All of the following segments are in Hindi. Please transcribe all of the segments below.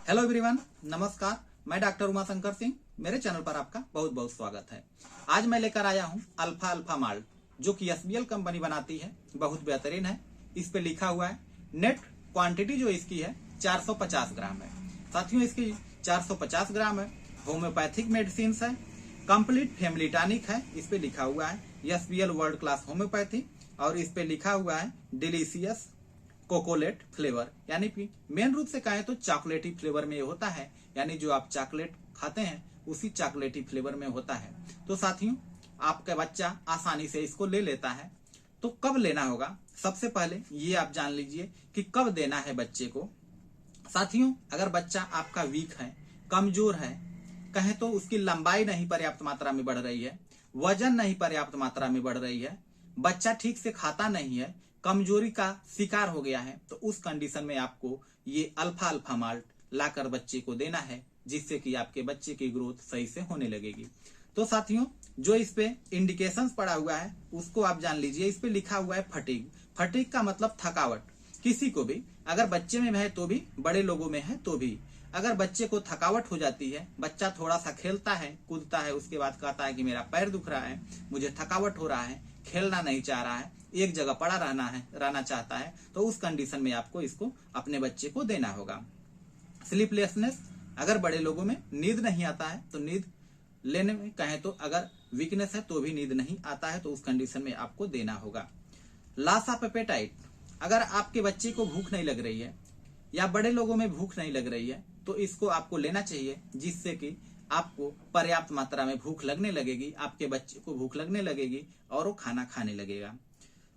हेलो एवरीवन, नमस्कार। मैं डॉक्टर उमाशंकर सिंह, मेरे चैनल पर आपका बहुत बहुत स्वागत है। आज मैं लेकर आया हूं अल्फा अल्फा माल्ट, जो कि एसबीएल कंपनी बनाती है। बहुत बेहतरीन है। इस पे लिखा हुआ है नेट क्वांटिटी जो इसकी है 450 ग्राम है। साथियों, इसकी 450 ग्राम है। होम्योपैथिक मेडिसिन है, कंप्लीट फैमिली टॉनिक है। इस पे लिखा हुआ है एसबीएल वर्ल्ड क्लास होम्योपैथी, और इस पे लिखा हुआ है डिलीशियस कोकोलेट फ्लेवर, यानी कि मेन रूप से कहें तो चॉकलेटी फ्लेवर में होता है। यानी जो आप चॉकलेट खाते हैं उसी चॉकलेटी फ्लेवर में होता है। तो साथियों, आपका बच्चा आसानी से इसको ले लेता है। तो कब लेना होगा, सबसे पहले ये आप जान लीजिए कि कब देना है बच्चे को। साथियों, अगर बच्चा आपका वीक है, कमजोर है, कहें तो उसकी लंबाई नहीं पर्याप्त मात्रा में बढ़ रही है, वजन नहीं पर्याप्त मात्रा में बढ़ रही है, बच्चा ठीक से खाता नहीं है, कमजोरी का शिकार हो गया है, तो उस कंडीशन में आपको ये अल्फा अल्फा माल्ट लाकर बच्चे को देना है, जिससे कि आपके बच्चे की ग्रोथ सही से होने लगेगी। तो साथियों, जो इस पे इंडिकेशंस पड़ा हुआ है उसको आप जान लीजिए। इस पे लिखा हुआ है फटीग। फटीग का मतलब थकावट। किसी को भी, अगर बच्चे में है तो भी, बड़े लोगों में है तो भी, अगर बच्चे को थकावट हो जाती है, बच्चा थोड़ा सा खेलता है कूदता है, उसके बाद कहता है कि मेरा पैर दुख रहा है, मुझे थकावट हो रहा है, खेलना नहीं चाह रहा है, एक जगह पड़ा रहना चाहता है, तो उस कंडीशन में आपको इसको अपने बच्चे को देना होगा। स्लीपलेसनेस, अगर बड़े लोगों में नींद नहीं आता है तो नींद लेने में कहें तो अगर वीकनेस है तो भी नींद नहीं आता है, तो उस कंडीशन में आपको देना होगा। लॉस ऑफ एपेटाइट, अगर आपके बच्चे को भूख नहीं लग रही है या बड़े लोगों में भूख नहीं लग रही है तो इसको आपको लेना चाहिए, जिससे कि आपको पर्याप्त मात्रा में भूख लगने लगेगी, आपके बच्चे को भूख लगने लगेगी और वो खाना खाने लगेगा।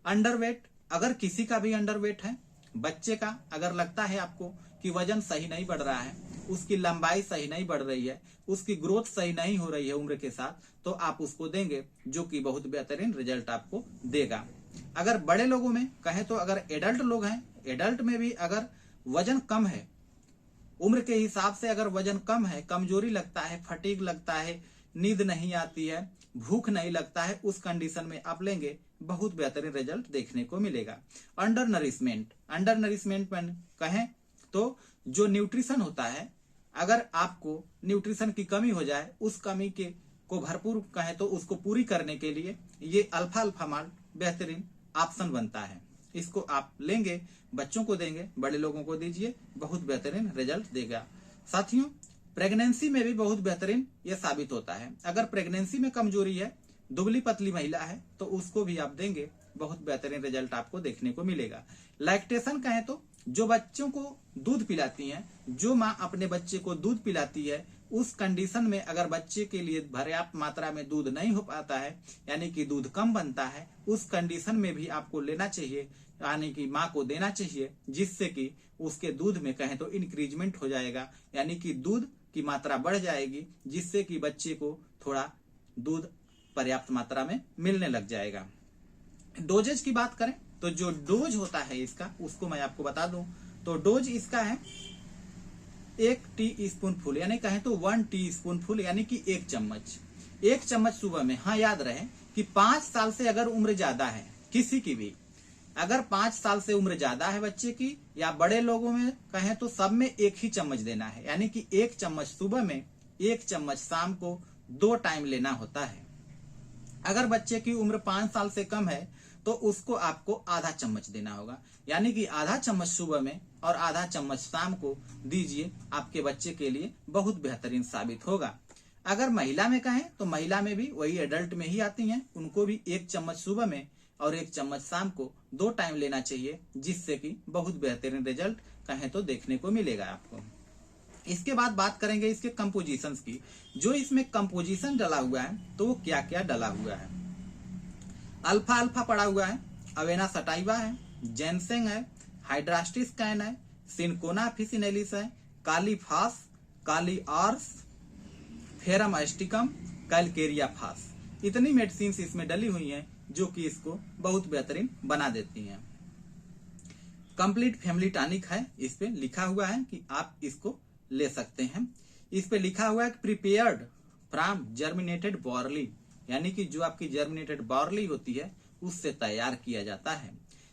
अंडरवेट, अगर किसी का भी अंडरवेट है, बच्चे का अगर लगता है आपको कि वजन सही नहीं बढ़ रहा है, उसकी लंबाई सही नहीं बढ़ रही है, उसकी ग्रोथ सही नहीं हो रही है उम्र के साथ, तो आप उसको देंगे, जो कि बहुत बेहतरीन रिजल्ट आपको देगा। अगर बड़े लोगों में कहें तो अगर एडल्ट लोग हैं, एडल्ट में भी अगर वजन कम है, उम्र के हिसाब से अगर वजन कम है, कमजोरी लगता है, फटीग लगता है, नींद नहीं आती है, भूख नहीं लगता है, उस कंडीशन में आप लेंगे, बहुत बेहतरीन रिजल्ट देखने को मिलेगा। अंडर नरिशमेंट में कहें तो जो न्यूट्रिशन होता है, अगर आपको न्यूट्रिशन की कमी हो जाए, उस कमी के को भरपूर कहें तो उसको पूरी करने के लिए ये अल्फा अल्फा माल्ट बेहतरीन ऑप्शन बनता है। इसको आप लेंगे, बच्चों को देंगे, बड़े लोगों को दीजिए, बहुत बेहतरीन रिजल्ट देगा। साथियों, प्रेगनेंसी में भी बहुत बेहतरीन ये साबित होता है। अगर प्रेगनेंसी में कमजोरी है, दुबली पतली महिला है, तो उसको भी आप देंगे, बहुत बेहतरीन रिजल्ट आपको देखने को मिलेगा। लैक्टेशन कहें तो जो बच्चों को दूध पिलाती हैं, जो माँ अपने बच्चे को दूध पिलाती है, उस कंडीशन में अगर बच्चे के लिए पर्याप्त मात्रा में दूध नहीं हो पाता है, यानी कि दूध कम बनता है, उस कंडीशन में भी आपको लेना चाहिए, यानी कि माँ को देना चाहिए, जिससे कि उसके दूध में कहें तो इंक्रीजमेंट हो जाएगा, यानी कि दूध की मात्रा बढ़ जाएगी, जिससे कि बच्चे को थोड़ा दूध पर्याप्त मात्रा में मिलने लग जाएगा। डोजेज की बात करें तो जो डोज होता है इसका, उसको मैं आपको बता दूं तो डोज इसका है 1 टी स्पून फुल, यानी कहें तो 1 टी स्पून फुल, यानी कि 1 चम्मच। 1 चम्मच सुबह में। हाँ, याद रहे कि 5 साल से अगर उम्र ज्यादा है किसी की भी, अगर 5 साल से उम्र ज्यादा है बच्चे की या बड़े लोगों में कहें तो सब में 1 ही चम्मच देना है, यानी कि 1 चम्मच सुबह में, 1 चम्मच शाम को, 2 टाइम लेना होता है। अगर बच्चे की उम्र 5 साल से कम है तो उसको आपको आधा चम्मच देना होगा, यानी कि आधा चम्मच सुबह में और आधा चम्मच शाम को दीजिए, आपके बच्चे के लिए बहुत बेहतरीन साबित होगा। अगर महिला में कहें तो महिला में भी वही एडल्ट में ही आती हैं, उनको भी 1 चम्मच सुबह में और 1 चम्मच शाम को 2 टाइम लेना चाहिए, जिससे कि बहुत बेहतरीन रिजल्ट कहें तो देखने को मिलेगा आपको। इसके बाद बात करेंगे इसके कंपोजिशंस की। जो इसमें कंपोजिशन डला हुआ है तो वो क्या क्या डला हुआ है। अल्फा अल्फा पड़ा हुआ है, अवेना सटाइवा है, जेनसेंग है, हाइड्रास्टिस कैन है, सिनकोना ऑफिसिनेलिस है, काली फास, काली आर्स, फेरम एस्टिकम, कैलकेरिया फास। इतनी मेडिसिन इसमें डली हुई हैं जो कि इसको बहुत बेहतरीन बना देती हैं। कंप्लीट फैमिली टॉनिक है, इस पे लिखा हुआ है कि आप इसको ले सकते हैं। इस पे लिखा हुआ है प्रिपेयर्ड फ्रॉम जर्मिनेटेड बार्ली, यानी कि जो आपकी जर्मिनेटेड बार्ली होती है उससे तैयार किया जाता है।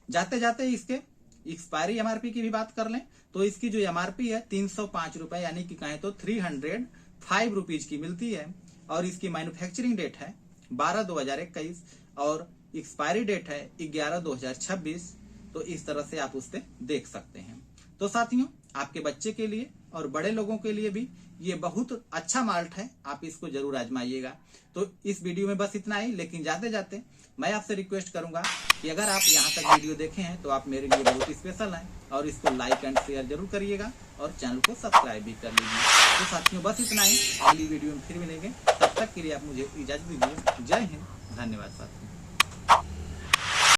जाते जाते इसके एक्सपायरी एमआरपी की भी बात कर लें तो इसकी जो MRP है 305 रुपए, यानी कि कहें तो 305 रुपीज की मिलती है। और इसकी मैन्युफैक्चरिंग डेट है 12/2021 और एक्सपायरी डेट है 11/2026। तो इस तरह से आप उस पर देख सकते हैं। तो साथियों, आपके बच्चे के लिए और बड़े लोगों के लिए भी ये बहुत अच्छा माल्ट है, आप इसको जरूर आजमाइएगा। तो इस वीडियो में बस इतना ही, लेकिन जाते जाते मैं आपसे रिक्वेस्ट करूंगा कि अगर आप यहाँ तक वीडियो देखे हैं तो आप मेरे लिए बहुत स्पेशल हैं और इसको लाइक एंड शेयर जरूर करिएगा और चैनल को सब्सक्राइब भी कर लीजिए। तो साथियों, बस इतना ही, अगली वीडियो में फिर मिलेंगे। तब तक के लिए आप मुझे इजाजत दीजिए। जय हिंद, धन्यवाद साथियों।